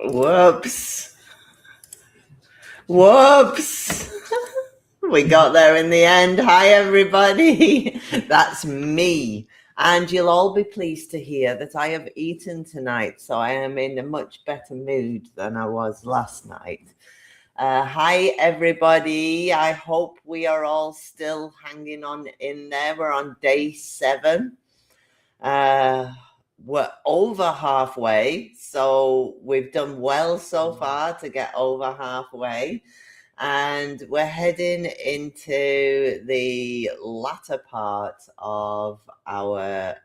Whoops. We got there in the end. Hi, everybody. That's me. And you'll all be pleased to hear that I have eaten tonight, so I am in a much better mood than I was last night. Hi, everybody. I hope we are all still hanging on in there. We're on day 7. We're over halfway, so we've done well so far to get over halfway. And we're heading into the latter part of our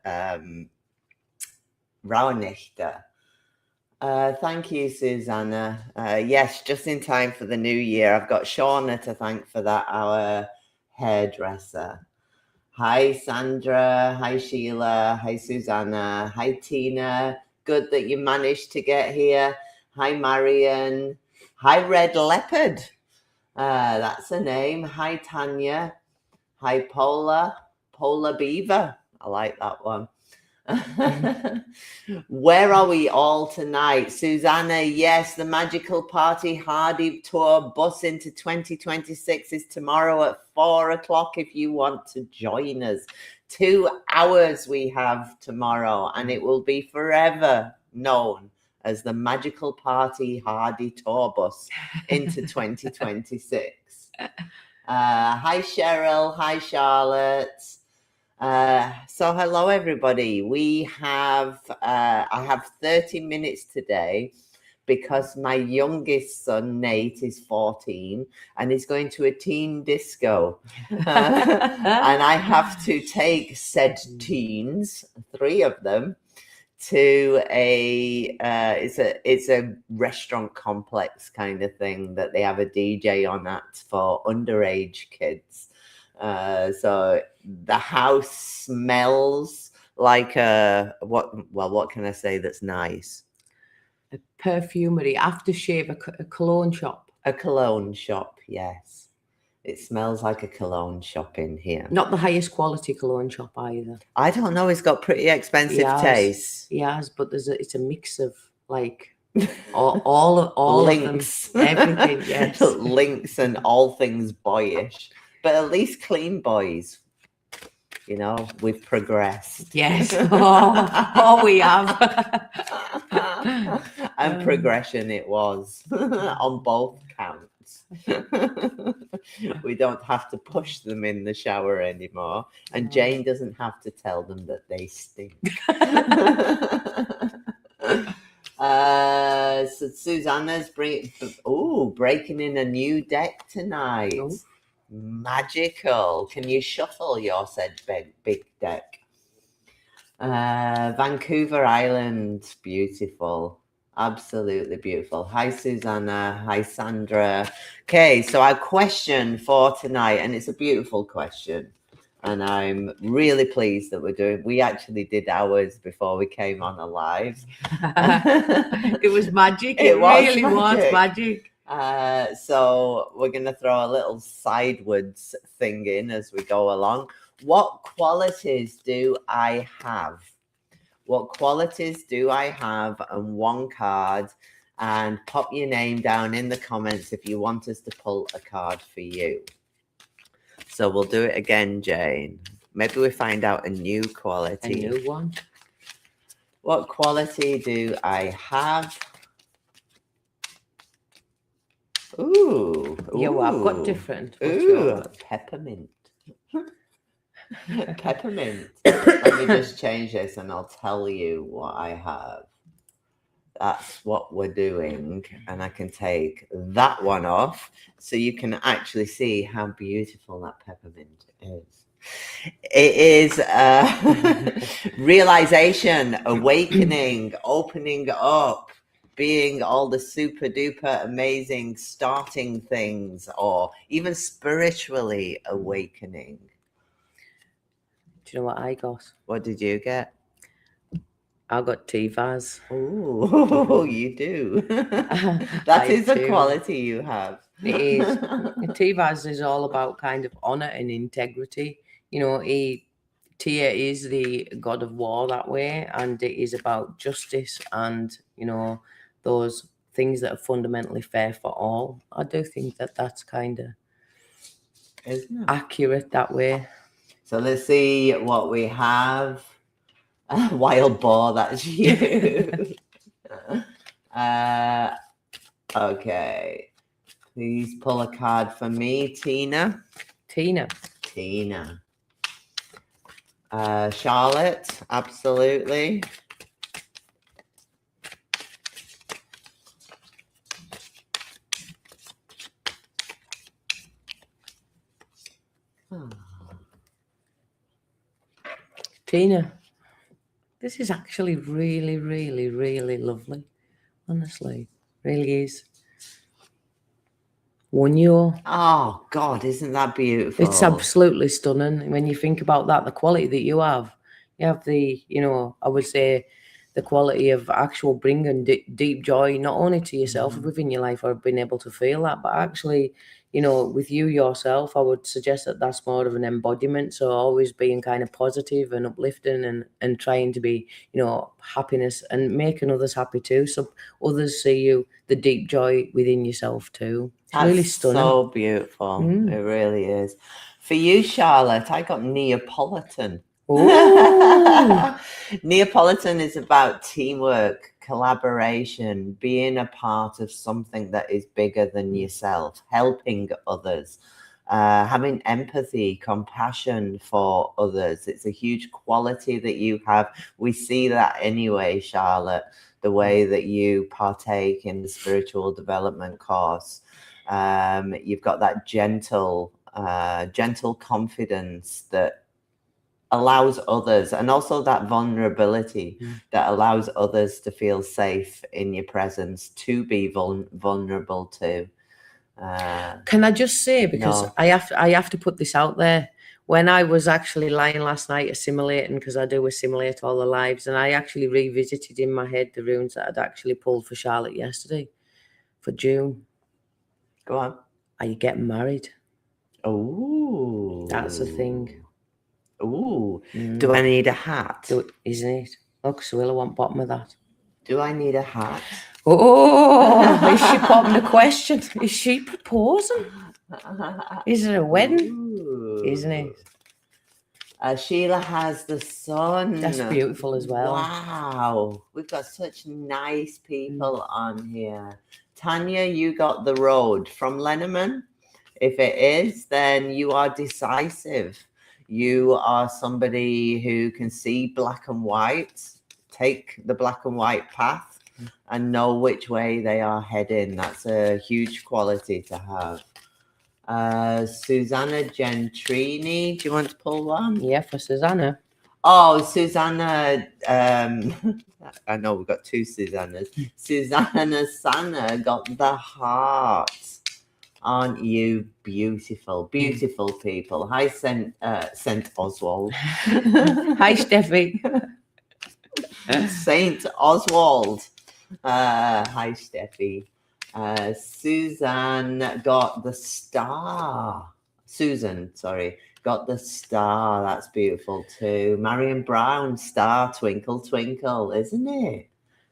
Rauhnächte. Thank you, Susanna. Yes, just in time for the new year. I've got Shauna to thank for that, our hairdresser. Hi, Sandra. Hi, Sheila. Hi, Susanna. Hi, Tina. Good that you managed to get here. Hi, Marion. Hi, Red Leopard. That's a name. Hi, Tanya. Hi, Polar Beaver. I like that one. Where are we all tonight? Susanna, yes, the Magical Party Hardy Tour bus into 2026 is tomorrow at 4 o'clock if you want to join us. 2 hours we have tomorrow, and it will be forever known as the Magical Party Hardy Tour bus into 2026. Hi, Cheryl. Hi, Charlotte. So hello, everybody. We have, I have 30 minutes today because my youngest son, Nate, is 14 and is going to a teen disco. And I have to take said teens, 3 of them, to it's a restaurant complex kind of thing that they have a DJ on at for underage kids. So the house smells like what can I say that's nice? A perfumery, aftershave, a cologne shop. A cologne shop, yes. It smells like a cologne shop in here. Not the highest quality cologne shop either. I don't know. He's got pretty expensive tastes. Yes, but it's a mix of like all links, of them, everything. Yes, links and all things boyish, but at least clean boys. You know, we've progressed. Yes, we have. And progression it was on both counts. We don't have to push them in the shower anymore, and Jane doesn't have to tell them that they stink. So Susanna's breaking in a new deck tonight. Oh. Magical. Can you shuffle your said big deck? Vancouver Island, beautiful. Absolutely beautiful. Hi, Susanna. Hi, Sandra. Okay, so our question for tonight, and it's a beautiful question, and I'm really pleased that we actually did ours before we came on alive. It was magic. It really was magic. So we're going to throw a little sidewards thing in as we go along. What qualities do I have? What qualities do I have? And 1 card. And pop your name down in the comments if you want us to pull a card for you. So we'll do it again, Jane. Maybe we find out a new quality. A new one. What quality do I have? Ooh. Yeah, well, I've got different. Peppermint. Peppermint. Let me just change this and I'll tell you what I have. That's what we're doing. And I can take that one off so you can actually see how beautiful that peppermint is. It is realization, awakening, opening up, being all the super duper amazing, starting things, or even spiritually awakening. Do you know what I got? What did you get? I got Tivas. Oh, you do. That is a quality you have. It is. Tivas is all about kind of honor and integrity. You know, Tia is the god of war that way, and it is about justice and, you know, those things that are fundamentally fair for all. I do think that that's kind of accurate that way. So let's see what we have. Wild boar, that's you. Okay. Please pull a card for me, Tina. Tina. Charlotte, absolutely. Tina, this is actually really, really, really lovely. Honestly, really is. 1 year. Oh, God, isn't that beautiful? It's absolutely stunning. When you think about that, the quality that you have the, I would say, the quality of actual bringing deep joy, not only to yourself within your life or being able to feel that, but actually, with you yourself, I would suggest that that's more of an embodiment. So always being kind of positive and uplifting and trying to be, happiness and making others happy too. So others see you, the deep joy within yourself too. It's That's really stunning. So beautiful. It really is. For you, Charlotte, I got Neapolitan. Neapolitan is about teamwork, collaboration, being a part of something that is bigger than yourself, helping others, having empathy, compassion for others. It's a huge quality that you have. We see that anyway, Charlotte, the way that you partake in the spiritual development course. You've got that gentle confidence that allows others, and also that vulnerability that allows others to feel safe in your presence, to be vulnerable too. Can I just say, because I have to put this out there, when I was actually lying last night assimilating, because I do assimilate all the lives, and I actually revisited in my head the runes that I'd actually pulled for Charlotte yesterday for June. Go on. Are you getting married? Oh, that's the thing. Ooh, do I need a hat? Isn't it? Look, so I want bottom of that. Do I need a hat? Oh, is she popping a question? Is she proposing? Is it a wedding? Ooh. Isn't it? Sheila has the sun. That's beautiful as well. Wow, we've got such nice people on here. Tanya, you got the road from Lenormand. If it is, then you are decisive. You are somebody who can see black and white, take the black and white path, and know which way they are heading. That's a huge quality to have. Susanna Gentrini, do you want to pull one? Yeah, for Susanna. Oh, Susanna, I know we've got two Susannas. Susanna Sana got the heart. Aren't you beautiful? Beautiful people. Hi, Saint Oswald. Hi, Steffi. Saint Oswald. Hi, Steffi. Suzanne got the star. Susan, sorry, got the star. That's beautiful too. Marion Brown, star, twinkle, twinkle, isn't it?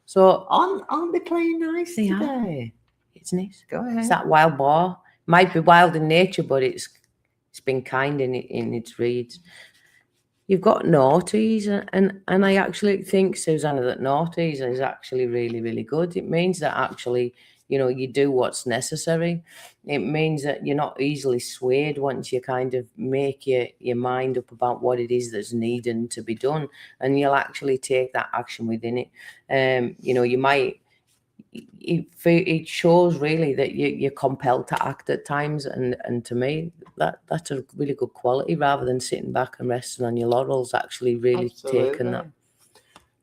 So aren't they playing nice today? Isn't it? Go ahead. It's that wild boar. Might be wild in nature, but it's been kind in its reads. You've got naughties, and I actually think, Susanna, that naughties is actually really, really good. It means that actually, you do what's necessary. It means that you're not easily swayed once you kind of make your mind up about what it is that's needing to be done, and you'll actually take that action within it. You might. It shows really that you're compelled to act at times, and to me that's a really good quality, rather than sitting back and resting on your laurels. Actually really taking that.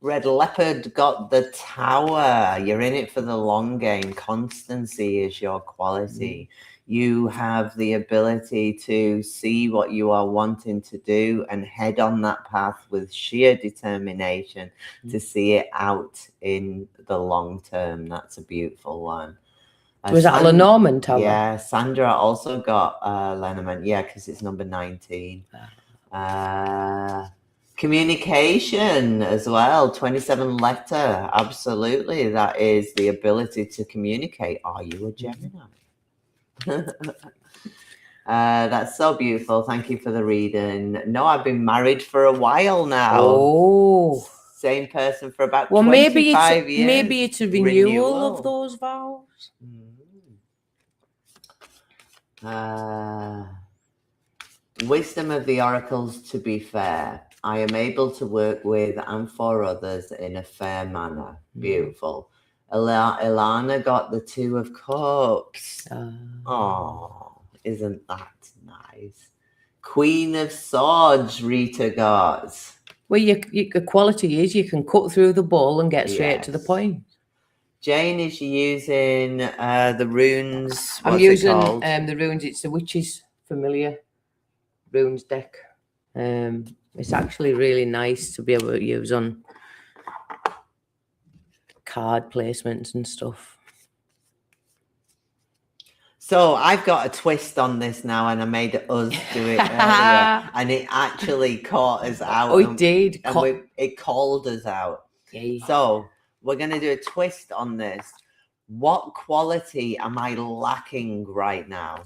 Red Leopard got the tower. You're in it for the long game. Constancy is your quality. You have the ability to see what you are wanting to do and head on that path with sheer determination to see it out in the long term. That's a beautiful one. Was that Lenormand tower? Yeah, Sandra also got Lenormand. Yeah, because it's number 19. Communication as well. 27 letter. Absolutely. That is the ability to communicate. Are you a Gemini? That's so beautiful. Thank you for the reading. No, I've been married for a while now. Oh. Same person for about Well, 25 years. Maybe it's a renewal of those vows. Wisdom of the oracles, to be fair. I am able to work with and for others in a fair manner. Beautiful. Ilana got the 2 of Cups. Oh, isn't that nice? Queen of Swords, Rita got. Well, the quality is you can cut through the bull and get straight to the point. Jane is using the runes. I'm using the runes. It's the Witch's Familiar Runes deck. It's actually really nice to be able to use on card placements and stuff. So I've got a twist on this now, and I made us do it earlier, and it actually caught us out. Oh, it did. And it called us out. Yeah. So we're going to do a twist on this. What quality am I lacking right now?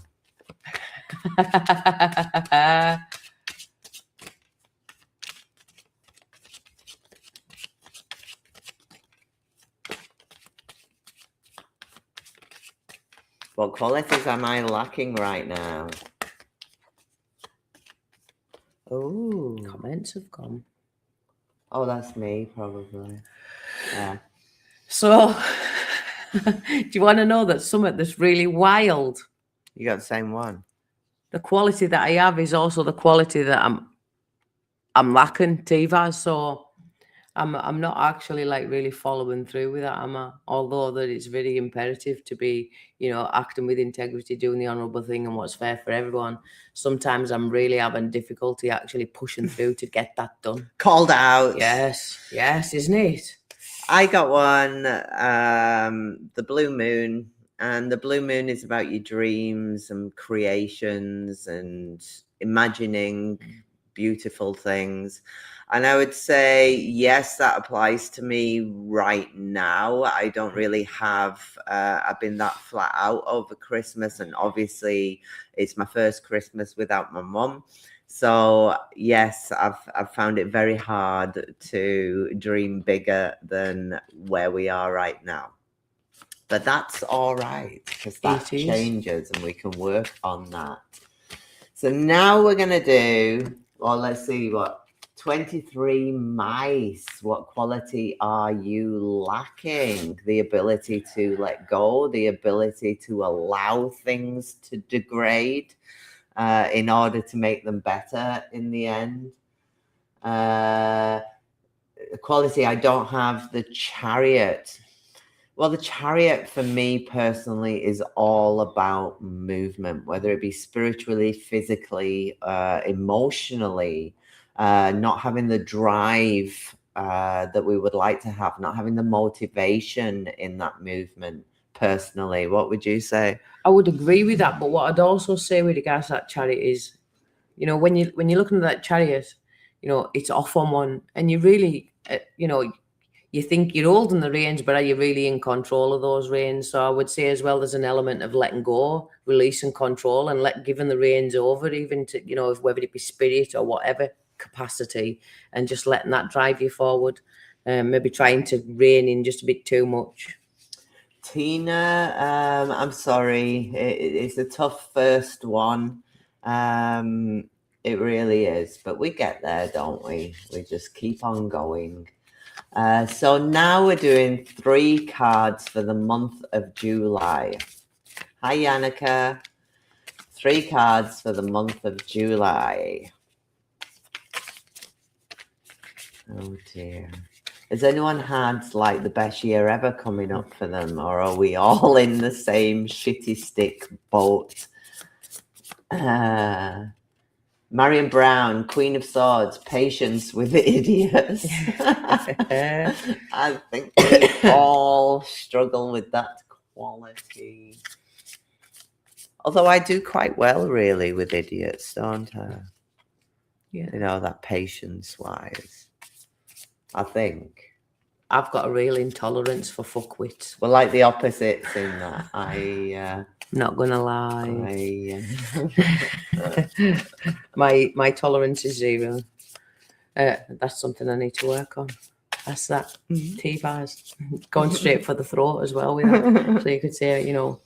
What qualities am I lacking right now? Oh, comments have come. Oh, that's me, probably. Yeah. So, do you want to know that something that's really wild? You got the same one. The quality that I have is also the quality that I'm lacking, Tiva. So I'm not actually like really following through with that, am I? Although that it's very imperative to be, acting with integrity, doing the honourable thing and what's fair for everyone. Sometimes I'm really having difficulty actually pushing through to get that done. Called out. Yes, isn't it? I got one, the blue moon, and the blue moon is about your dreams and creations and imagining beautiful things. And I would say, yes, that applies to me right now. I don't really have, I've been that flat out over Christmas. And obviously it's my first Christmas without my mum. So yes, I've found it very hard to dream bigger than where we are right now. But that's all right, because that changes and we can work on that. So now we're going to do, well, let's see 23 mice. What quality are you lacking? The ability to let go, the ability to allow things to degrade in order to make them better in the end. Quality, I don't have the Chariot. Well, the Chariot for me personally is all about movement, whether it be spiritually, physically, emotionally, not having the drive that we would like to have, not having the motivation in that movement personally. What would you say? I would agree with that, but what I'd also say with regards to that Chariot is, when you're looking at that Chariot, it's off on one, and you really, you think you're holding the reins, but are you really in control of those reins? So I would say as well, there's an element of letting go, release and control, and giving the reins over, even to, whether it be spirit or whatever capacity, and just letting that drive you forward. Maybe trying to rein in just a bit too much. Tina, I'm sorry. It's a tough first one. It really is, but we get there, don't we? We just keep on going. So now we're doing 3 cards for the month of July. Hi, Yannicka. 3 cards for the month of July. Oh, dear. Has anyone had the best year ever coming up for them? Or are we all in the same shitty stick boat? Marion Brown, Queen of Swords, patience with idiots. I think we all struggle with that quality. Although I do quite well, really, with idiots, don't I? Yeah. You know, that patience-wise. I think. I've got a real intolerance for fuckwits. Well, like the opposites in that. I'm not gonna lie. My tolerance is 0. That's something I need to work on. That's that. T-bars. Going straight for the throat as well with that. So you could say, you know.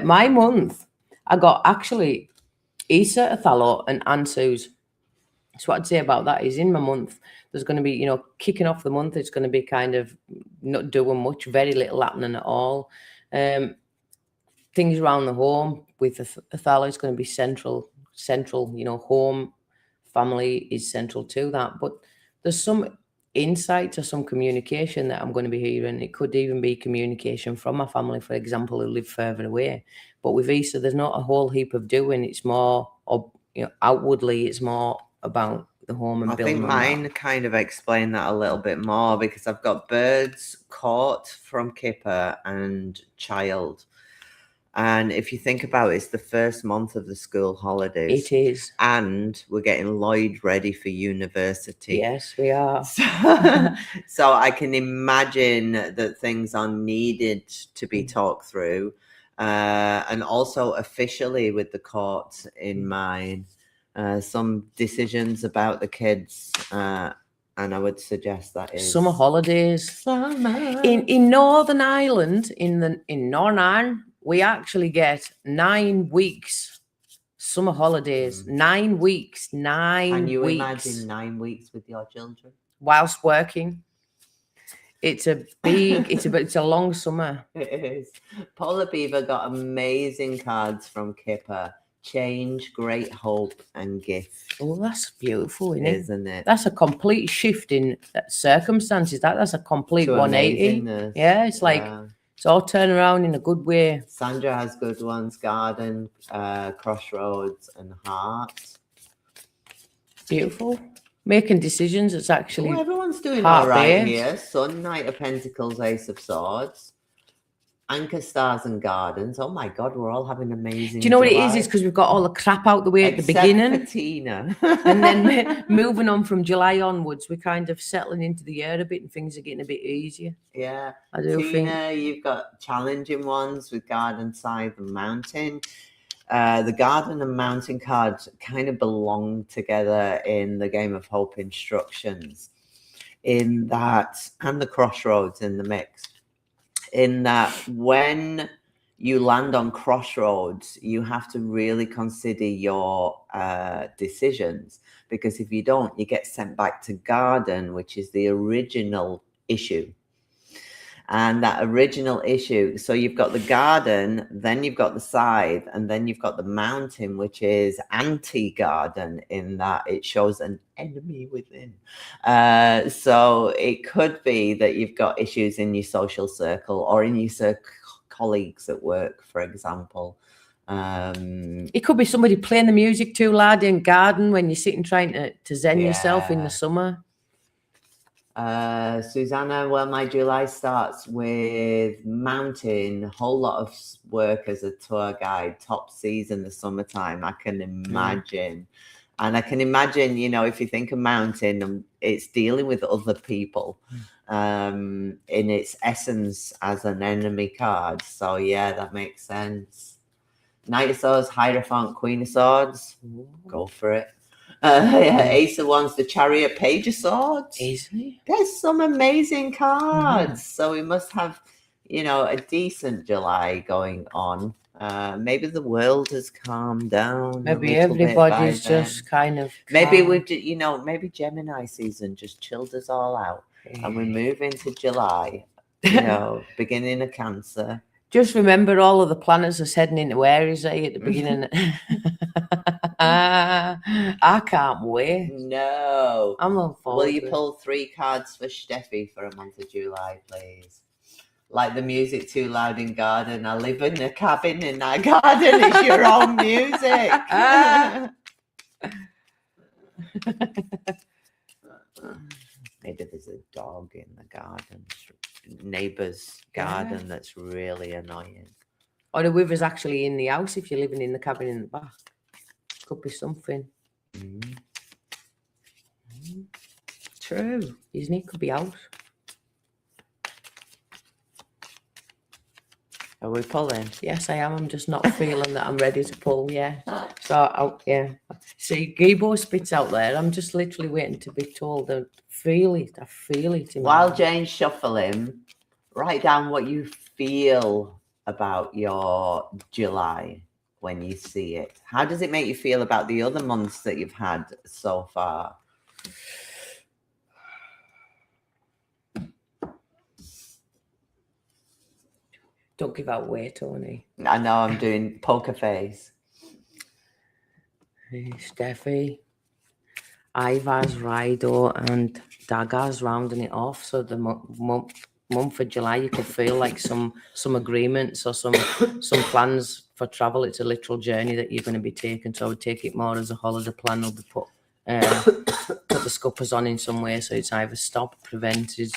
My month, I got actually Isa, Othello, and Ansu's. So what I'd say about that is in my month, there's going to be, you know, kicking off the month, it's going to be kind of not doing much, very little happening at all. Things around the home with Othello is going to be central, you know, home, family is central to that. But there's some insight or some communication that I'm going to be hearing. It could even be communication from my family, for example, who live further away. But with Isa, there's not a whole heap of doing. It's more, you know, outwardly, it's more about the home and I building think on mine that. kind of explain that a little bit more because I've got birds caught from Kipper and child. And if you think about it, it's the first month of the school holidays. It is. And we're getting Lloyd ready for university. Yes, we are. So I can imagine that things are needed to be talked through. And also officially with the court in mind, some decisions about the kids. And I would suggest that is summer holidays. In Northern Ireland, in Northern Ireland, we actually get 9 weeks summer holidays. 9 weeks. 9 Can you weeks. imagine 9 weeks with your children? Whilst working. It's a big, it's a long summer. It is. Polar Beaver got amazing cards from Kipper. Change, Great Hope, and Gift. Oh, that's beautiful, isn't it? That's a complete shift in circumstances. That's a complete To 180. amazingness. Yeah, it's like it's all turned around in a good way. Sandra has good ones: Garden, Crossroads, and Heart. Beautiful. Making decisions. It's actually everyone's doing all right here. Sun, Knight of Pentacles, Ace of Swords, Anchor, Stars, and Gardens. Oh my God, we're all having amazing. Do you know what it is? It's because we've got all the crap out the way at the beginning. For Tina. And then moving on from July onwards, we're kind of settling into the year a bit and things are getting a bit easier. Yeah. I do Tina, you've got challenging ones with Garden, Scythe, and Mountain. The Garden and Mountain cards kind of belong together in the Game of Hope instructions in that, and the Crossroads in the mix, in that when you land on Crossroads, you have to really consider your decisions, because if you don't, you get sent back to Garden, which is the original issue. And that original issue, so you've got the Garden, then you've got the Scythe, and then you've got the Mountain, which is anti-Garden in that it shows an enemy within. So it could be that you've got issues in your social circle or in your colleagues at work, for example. It could be somebody playing the music too loud in Garden when you're sitting trying to zen yourself in the summer. Susanna, well, my July starts with Mountain, whole lot of work as a tour guide, top season, the summertime, I can imagine. And I can imagine, you know, if you think of Mountain, it's dealing with other people in its essence as an enemy card. So yeah, that makes sense. Knight of Swords, Hierophant, Queen of Swords. Go for it. Ace of Wands, the Chariot, Page of Swords. Easily. There's some amazing cards. So we must have, you know, a decent July going on. Maybe the world has calmed down. Maybe everybody's just kind of maybe we, you know, maybe Gemini season just chilled us all out, and we move into July. You know, beginning of Cancer. Just remember, all of the planets are heading into Aries at the beginning. I can't wait. No. I'm on forward. Will you pull 3 cards for Steffi for a month of July, please? Like the music too loud in Garden. I live in a cabin in that garden. It's your own music. Maybe there's a dog in the garden, neighbour's garden that's really annoying. Or the river's actually in the house if you're living in the cabin in the back. Could be something. True. Isn't it? Could be out. Are we pulling? Yes, I am. I'm just not feeling that I'm ready to pull. Yeah. So, yeah. See, Gibo spits out there. I'm just literally waiting to be told. I feel it. I feel it. While Jane's shuffling, write down what you feel about your July when you see it. How does it make you feel about the other months that you've had so far? Don't give out way, Tony. I know I'm doing poker face. Steffi, Ivar's, Rido, and Dagger's rounding it off. So the month of July, you could feel like some agreements or some plans for travel. It's a literal journey that you're going to be taking. So I would take it more as a holiday plan, or put the scuppers on in some way. So it's either stopped, prevented,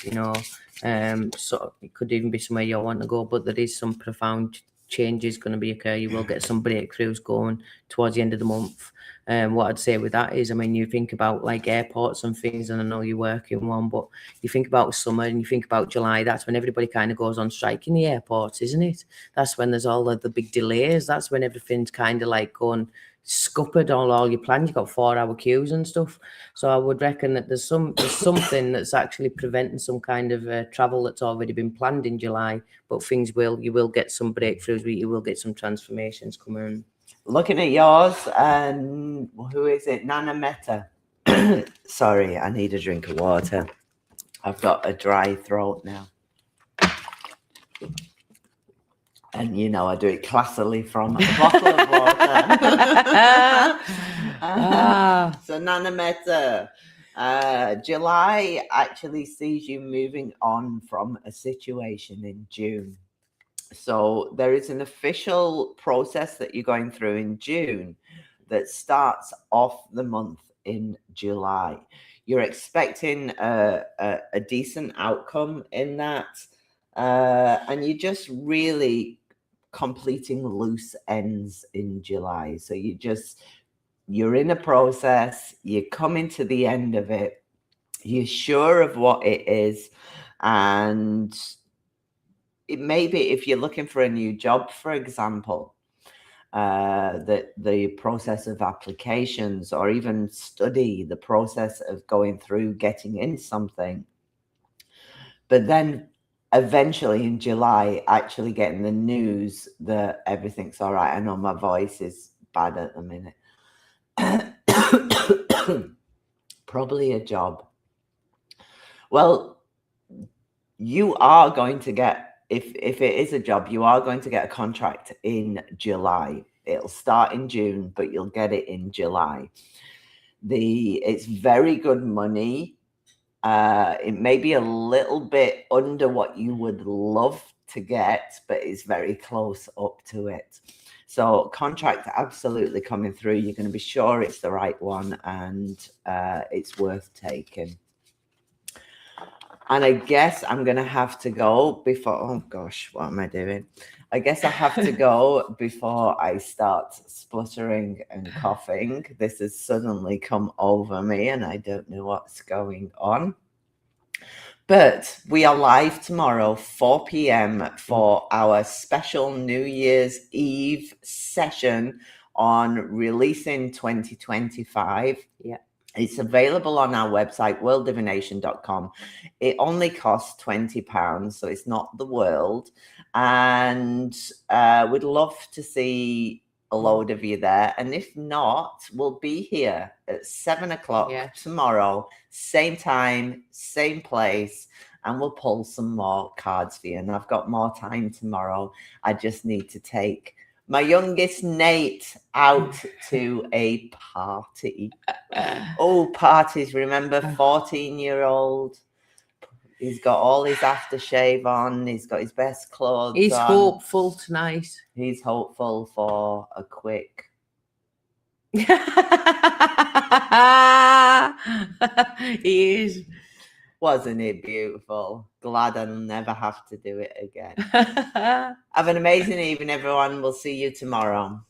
so it could even be somewhere you want to go, but there is some profound changes going to be occur. You will get some breakthroughs going towards the end of the month. What I'd say with that is, I mean, you think about like airports and things, and I know you work in one, but you think about summer and you think about July, that's when everybody kind of goes on strike in the airports, isn't it? That's when there's all the big delays. That's when everything's kind of like going scuppered all your plans. You've got 4-hour queues and stuff. So I would reckon that there's something that's actually preventing some kind of travel that's already been planned in July, but you will get some breakthroughs, you will get some transformations coming. Looking at yours, and who is it? Nana Meta. Sorry, I need a drink of water. I've got a dry throat now. And, I do it classily from a bottle of water. So, Nana Meta, July actually sees you moving on from a situation in June. So there is an official process that you're going through in June that starts off the month in July. You're expecting a decent outcome in that, and you're just really completing loose ends in July. So you're in a process, you're coming to the end of it, you're sure of what it is, and it may be, if you're looking for a new job, for example, the process of applications, or even study, the process of going through getting in something. But then eventually in July, actually getting the news that everything's all right. I know my voice is bad at the minute. Probably a job. Well, you are going to get, if it is a job, you are going to get a contract in July. It'll start in June, but you'll get it in July. It's very good money. It may be a little bit under what you would love to get, but it's very close up to it. So contract absolutely coming through. You're going to be sure it's the right one, and it's worth taking. And I guess I'm going to have to go before, oh gosh, what am I doing? I guess I have to go before I start spluttering and coughing. This has suddenly come over me and I don't know what's going on. But we are live tomorrow, 4 p.m. for our special New Year's Eve session on releasing 2025. Yeah. It's available on our website, worlddivination.com. It only costs £20, so it's not the world. And we'd love to see a load of you there. And if not, we'll be here at 7 o'clock tomorrow, same time, same place, and we'll pull some more cards for you. And I've got more time tomorrow. I just need to take my youngest Nate out to a party. Oh, parties. Remember, 14-year-old. He's got all his aftershave on. He's got his best clothes He's on. hopeful tonight. He's hopeful for a quick. He is. Wasn't it beautiful? Glad I'll never have to do it again. Have an amazing evening, everyone. We'll see you tomorrow.